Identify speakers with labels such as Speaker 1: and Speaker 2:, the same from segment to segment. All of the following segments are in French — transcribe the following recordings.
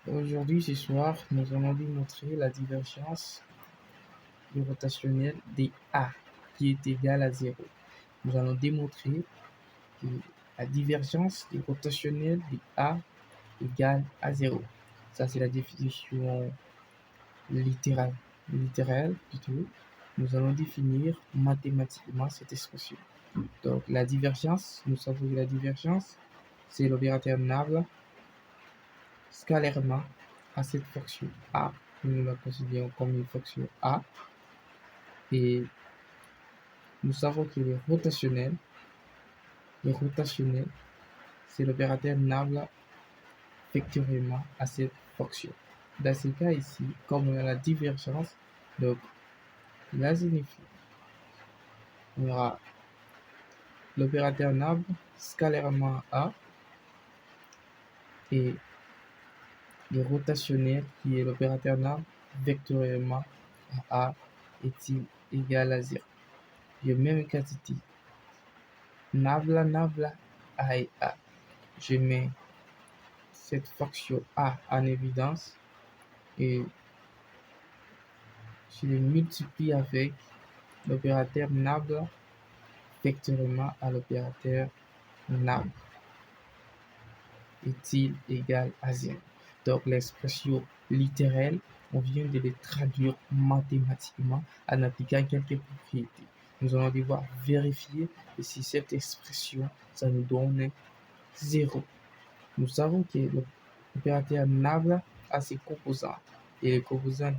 Speaker 1: Aujourd'hui, ce soir, nous allons démontrer la divergence du rotationnel des A qui est égal à 0. Nous allons démontrer que la divergence du rotationnel des A égale à 0. Ça, c'est la définition littérale plutôt. Nous allons définir mathématiquement cette expression. Donc, la divergence, nous savons que la divergence, c'est l'opérateur nable scalairement à cette fonction A. Nous la considérons comme une fonction A. Et nous savons que le rotationnel, c'est l'opérateur nable vectoriellement à cette fonction. Dans ce cas ici, comme on a la divergence, donc la signifie, on aura l'opérateur nable scalairement A et le rotationnel qui est l'opérateur nable vectoriellement à A est-il égal à 0. Je mets mes quantités nabla A et A. Je mets cette fonction A en évidence et je le multiplie avec l'opérateur nable vectoriellement à l'opérateur nable est-il égal à 0. Donc l'expression littérale, on vient de les traduire mathématiquement en appliquant quelques propriétés. Nous allons devoir vérifier si cette expression, ça nous donne 0. Nous savons que l'opérateur nable a ses composants. Et les composants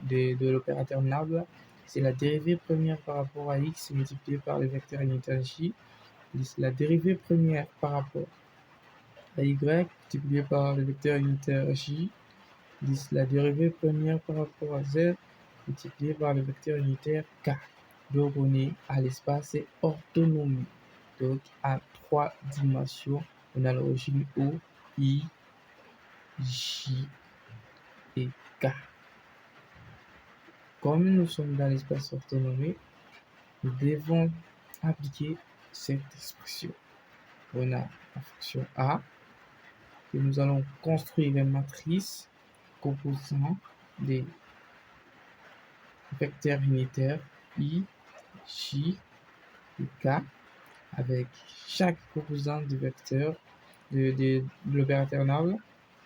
Speaker 1: de l'opérateur nable, c'est la dérivée première par rapport à x multipliée par le vecteur unitaire j, la dérivée première par rapport à y multiplié par le vecteur unitaire j, la dérivée première par rapport à z multiplié par le vecteur unitaire k. Donc on est à l'espace orthonomie. Donc à 3 dimensions, on a l'origine O, I, J et K. Comme nous sommes dans l'espace orthonomie, nous devons appliquer cette expression. On a la fonction A, et nous allons construire une matrice composant des vecteurs unitaires I, J et K, avec chaque composant du vecteur de l'opérateur nable.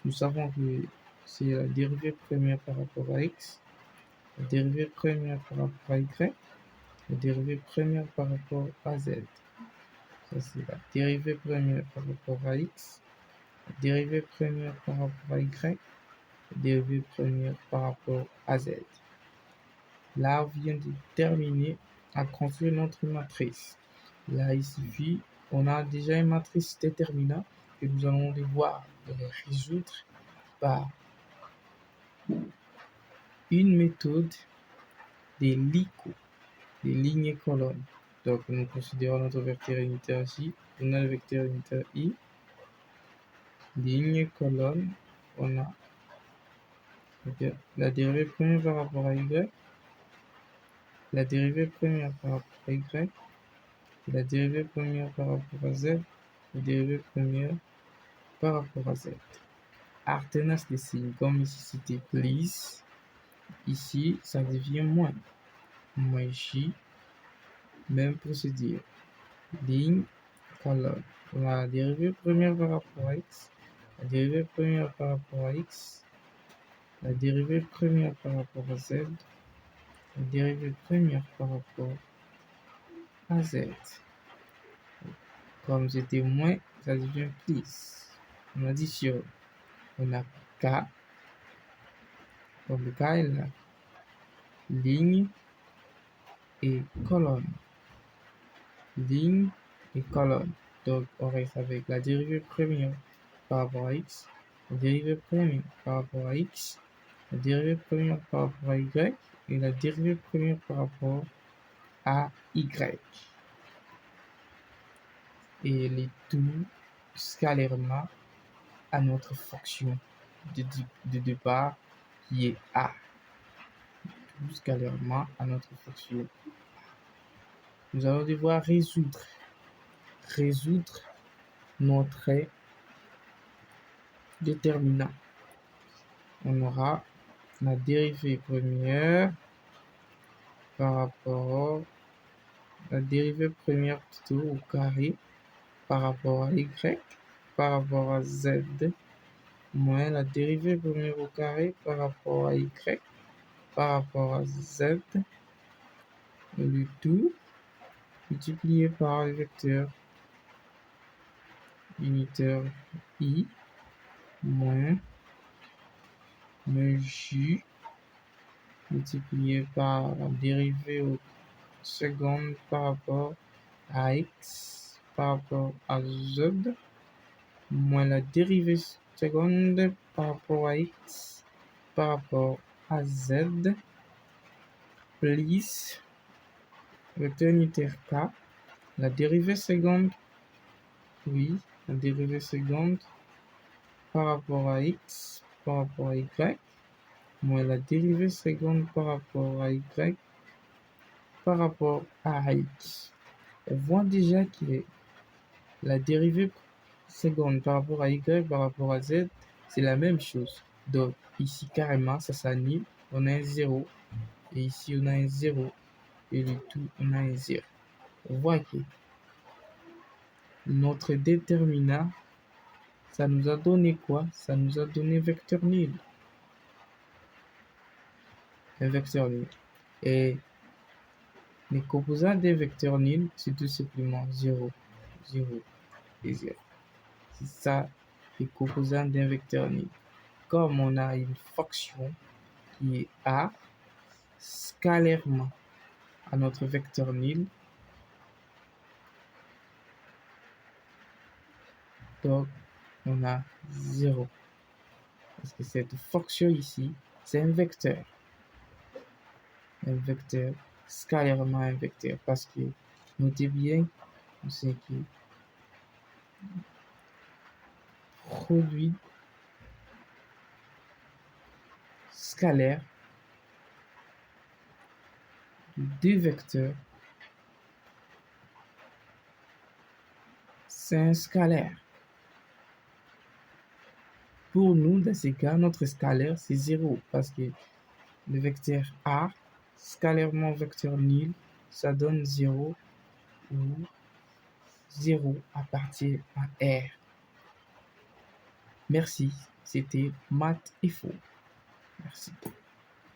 Speaker 1: Nous savons que c'est la dérivée première par rapport à x, la dérivée première par rapport à y, la dérivée première par rapport à z. Ça, c'est la dérivée première par rapport à x, la dérivée première par rapport à y, la dérivée première par rapport à z. Là, on vient de terminer à construire notre matrice. Là, il suffit, on a déjà une matrice déterminante que nous allons devoir résoudre par une méthode des LICO, des lignes et colonnes. Donc, nous considérons notre vecteur unitaire J, on a le vecteur unitaire I, ligne et colonne, on a la dérivée première par rapport à Y, la dérivée première par rapport à Y, la dérivée première par rapport à Z, la dérivée première par rapport à Z. Alternance des signes, comme ici c'était plus, ici ça devient moins. Moins J, même procédure. Ligne, colonne. On a la dérivée première par rapport à x, la dérivée première par rapport à x, la dérivée première par rapport à z, la dérivée première par rapport à z. Comme c'était moins, ça devient plus. On additionne. On a k, comme le k est là, ligne et colonne. Ligne et colonne. Donc on reste avec la dérivée première par rapport à x, la dérivée première par rapport à x, la dérivée première par rapport à y et la dérivée première par rapport à y. Et les tout scalairement à notre fonction de départ qui est a. Tout scalairement à notre fonction. Nous allons devoir résoudre notre déterminant. on aura la dérivée première par rapport la dérivée première plutôt au carré par rapport à y par rapport à z moins la dérivée première au carré par rapport à y par rapport à z, le tout multiplié par le vecteur unitaire i moins j multiplié par la dérivée au seconde par rapport à x par rapport à z moins la dérivée seconde par rapport à x par rapport à z plus vecteur unitaire k, la dérivée seconde, oui, la dérivée seconde par rapport à x par rapport à y moins la dérivée seconde par rapport à y par rapport à x. On voit déjà que la dérivée seconde par rapport à y par rapport à z, c'est la même chose. Donc ici carrément ça s'annule, on a un 0 et ici on a un 0 et le tout on a un 0. On voit que notre déterminant, ça nous a donné quoi? Ça nous a donné vecteur nul. Un vecteur nul. Et les composants des vecteurs nuls, c'est tout simplement 0, 0 et 0. C'est ça, les composants d'un vecteur nul. Comme on a une fonction qui est a scalairement à notre vecteur nul, donc on a 0. Parce que cette fonction ici, c'est un vecteur. Un vecteur, scalairement un vecteur. Parce que, notez bien, c'est qui produit scalaire de deux vecteurs, c'est un scalaire. Pour nous, dans ces cas, notre scalaire, c'est 0 parce que le vecteur A, scalairement vecteur nul, ça donne 0 ou 0 appartient à R. Merci, c'était Math et Faux. Merci.